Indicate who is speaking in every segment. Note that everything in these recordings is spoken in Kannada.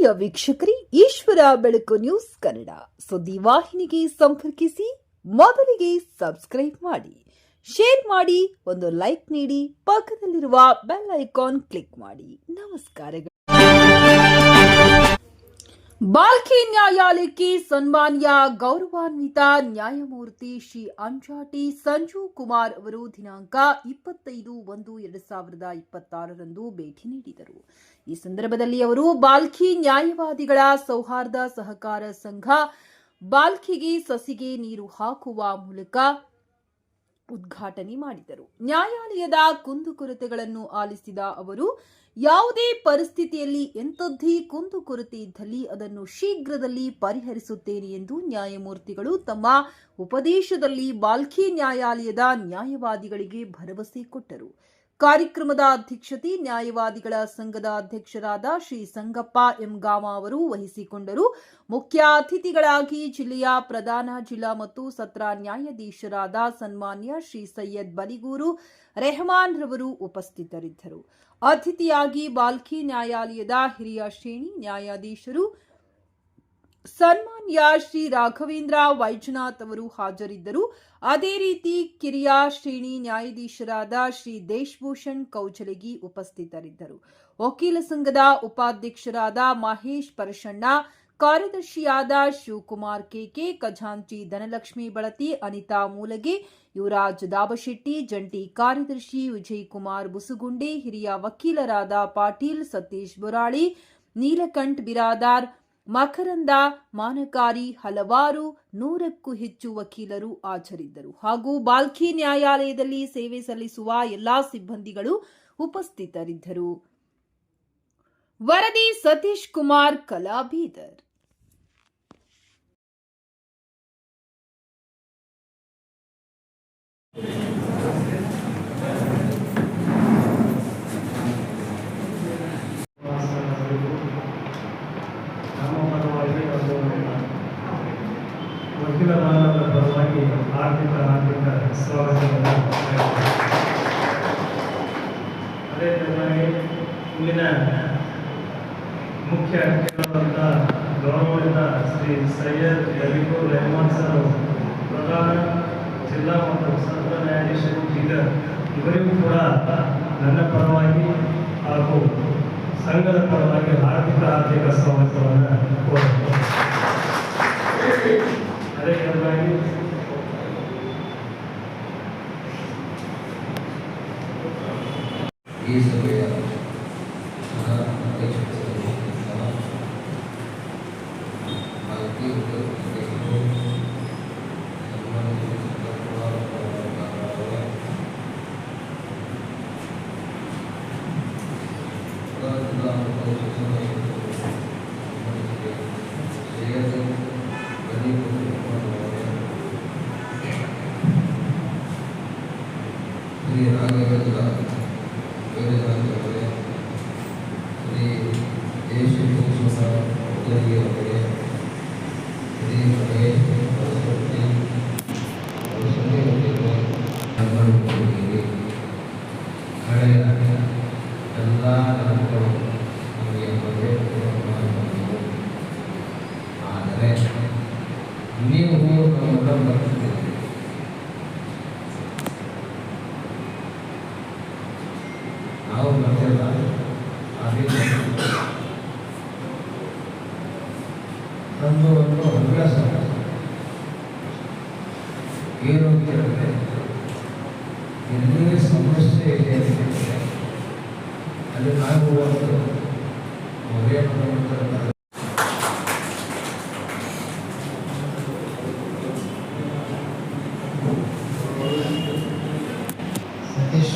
Speaker 1: ಪ್ರಿಯ ವೀಕ್ಷಕರೇ, ಈಶ್ವರ ಬೆಳಕು ನ್ಯೂಸ್ ಕನ್ನಡ ಸುದ್ದಿ ವಾಹಿನಿಗೆ ಸಂಪರ್ಕಿಸಿ. ಮೊದಲಿಗೆ ಸಬ್ಸ್ಕ್ರೈಬ್ ಮಾಡಿ, ಶೇರ್ ಮಾಡಿ, ಒಂದು ಲೈಕ್ ನೀಡಿ, ಪಕ್ಕದಲ್ಲಿರುವ ಬೆಲ್ ಐಕಾನ್ ಕ್ಲಿಕ್ ಮಾಡಿ. ನಮಸ್ಕಾರಗಳು. ಬಾಲ್ಕಿ ನ್ಯಾಯಾಲಯಕ್ಕೆ ಸನ್ಮಾನ್ಯ ಗೌರವಾನ್ವಿತ ನ್ಯಾಯಮೂರ್ತಿ ಶ್ರೀ ಅಂಜಾಟಿ ಸಂಜು ಕುಮಾರ್ ಅವರು ದಿನಾಂಕ 25/1/2026 ಭೇಟಿ ನೀಡಿದರು. ಈ ಸಂದರ್ಭದಲ್ಲಿ ಅವರು ಬಾಲ್ಕಿ ನ್ಯಾಯವಾದಿಗಳ ಸೌಹಾರ್ದ ಸಹಕಾರ ಸಂಘ ಬಾಲ್ಕಿಗೆ ಸಸಿಗೆ ನೀರು ಹಾಕುವ ಮೂಲಕ ಉದ್ಘಾಟನೆ ಮಾಡಿದರು. ನ್ಯಾಯಾಲಯದ ಕುಂದುಕೊರತೆಗಳನ್ನು ಆಲಿಸಿದ ಅವರು, ಯಾವುದೇ ಪರಿಸ್ಥಿತಿಯಲ್ಲಿ ಎಂಥದ್ದೇ ಕುಂದುಕೊರತೆ ಇದ್ದಲ್ಲಿ ಅದನ್ನು ಶೀಘ್ರದಲ್ಲಿ ಪರಿಹರಿಸುತ್ತೇನೆ ಎಂದು ನ್ಯಾಯಮೂರ್ತಿಗಳು ತಮ್ಮ ಉಪದೇಶದಲ್ಲಿ ಬಾಲ್ಕಿ ನ್ಯಾಯಾಲಯದ ನ್ಯಾಯವಾದಿಗಳಿಗೆ ಭರವಸೆ ಕೊಟ್ಟರು. ಕಾರ್ಯಕ್ರಮದ ಅಧ್ಯಕ್ಷತೆ ನ್ಯಾಯವಾದಿಗಳ ಸಂಘದ ಅಧ್ಯಕ್ಷರಾದ ಶ್ರೀ ಸಂಗಪ್ಪ ಎಂ ಗಾಮ ಅವರು ವಹಿಸಿಕೊಂಡರು. ಮುಖ್ಯ ಅತಿಥಿಗಳಾಗಿ ಜಿಲ್ಲೆಯ ಪ್ರಧಾನ ಜಿಲ್ಲಾ ಮತ್ತು ಸತ್ರ ನ್ಯಾಯಾಧೀಶರಾದ ಸನ್ಮಾನ್ಯ ಶ್ರೀ ಸೈಯದ್ ಬಲಿಗೂರು ರೆಹಮಾನ್ ರವರು ಉಪಸ್ಥಿತರಿದ್ದರು. ಅತಿಥಿಯಾಗಿ ಬಾಲ್ಕಿ ನ್ಯಾಯಾಲಯದ ಹಿರಿಯ ಶ್ರೇಣಿ ನ್ಯಾಯಾಧೀಶರು ಸನ್ಮಾನ್ಯ ಶ್ರೀ ರಾಘವೇಂದ್ರ ವೈಜನಾಥ್ ಅವರು ಹಾಜರಿದ್ದರು. ಅದೇ ರೀತಿ ಕಿರಿಯ ಶ್ರೇಣಿ ನ್ಯಾಯಾಧೀಶರಾದ ಶ್ರೀ ದೇಶಭೂಷಣ್ ಕೌಜಲಗಿ ಉಪಸ್ಥಿತರಿದ್ದರು. ವಕೀಲ ಸಂಘದ ಉಪಾಧ್ಯಕ್ಷರಾದ ಮಹೇಶ್ ಪರಶಣ್ಣ, ಕಾರ್ಯದರ್ಶಿಯಾದ ಶಿವಕುಮಾರ್ ಕೆಕೆ, ಖಜಾಂಚಿ ಧನಲಕ್ಷ್ಮಿ ಬಳತಿ, ಅನಿತಾ ಮೂಲಗೆ, ಯುವರಾಜ್ ದಾಬಶೆಟ್ಟಿ, ಜಂಟಿ ಕಾರ್ಯದರ್ಶಿ ವಿಜಯಕುಮಾರ್ ಬುಸುಗುಂಡೆ, ಹಿರಿಯ ವಕೀಲರಾದ ಪಾಟೀಲ್ ಸತೀಶ್ ಬೊರಾಳಿ, ನೀಲಕಂಠ್ ಬಿರಾದಾರ್, ಮಕರಂದ ಮಾನಕಾರಿ, ಹಲವಾರು 100ಕ್ಕೂ ಹೆಚ್ಚು ವಕೀಲರು ಹಾಜರಿದ್ದರು. ಹಾಗೂ ಬಾಲ್ಕಿ ನ್ಯಾಯಾಲಯದಲ್ಲಿ ಸೇವೆ ಸಲ್ಲಿಸುವ ಎಲ್ಲಾ ಸಿಬ್ಬಂದಿಗಳು ಉಪಸ್ಥಿತರಿದ್ದರು. ವರದಿ ಸತೀಶ್ ಕುಮಾರ್, ಕಲಾ, ಬೀದರ್.
Speaker 2: ವಕೀಲ ಬಾಂಧವರ ಪರವಾಗಿ ಆರ್ಥಿಕ ಸ್ವಾಗತವನ್ನು ಅದೇ ತರವಾಗಿ ಇಲ್ಲಿನ ಮುಖ್ಯ ಅತಿಥಿಗಳಾದಂಥ ಗೌರವಾನ್ವಿತ ಶ್ರೀ ಸೈಯದ್ ಬಲಿಗೂರು ರೆಹಮಾನ್ ಸರ್, ಪ್ರಧಾನ ಜಿಲ್ಲಾ ಮತ್ತು ಸತ್ರ ನ್ಯಾಯಾಧೀಶರು ಬೀದರ್, ಇವರಿಗೂ ಕೂಡ ನನ್ನ ಪರವಾಗಿ ಹಾಗೂ ಸಂಘದ ಪರವಾಗಿ ಆರ್ಥಿಕ ಸ್ವಾಗತವನ್ನು ಕೋರುತ್ತೇನೆ. ಅದೇ ತರವಾಗಿ
Speaker 3: ಈ ಸಭೆಯ ಶ್ರೀ ರಾಘವೇಂದ್ರ ವೈಜನಾಥ್ ಅವರೇ, ಶ್ರೀ ದೇಶಭೂಷಣ ಕೌಜಲಗಿ ಅವರೇ, ಶ್ರೀ ಮಹೇಶ್ ಪರಶೆಟ್ಟಿ ಹಳೆಯ ಎಲ್ಲ ನೆನಪುಗಳು ನಮಗೆ ಒಂದೇ ಮಾಡಬಹುದು. ಆದರೆ ನೀವು ನಮ್ಮೆಲ್ಲ ಬರ್ತಿದ್ದೀರಿ. ನಾವು ಬರ್ತಿಲ್ಲ, ಅದೇ ನಮ್ಮದು ಒಂದು ಹವ್ಯಾಸ. ಏನು ಕೇಳಿದ್ರೆ ಎಲ್ಲಿ ಸಮಸ್ಯೆ ಇದೆ ಅಲ್ಲಿ ನಾವು ಅವರೇ ಮಾಡ್ತಾರೆ.
Speaker 4: Satish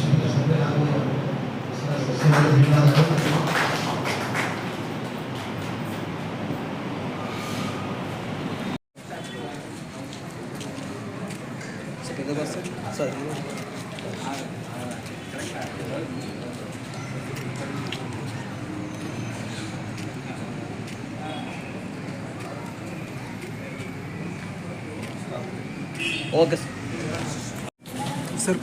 Speaker 5: okay sir.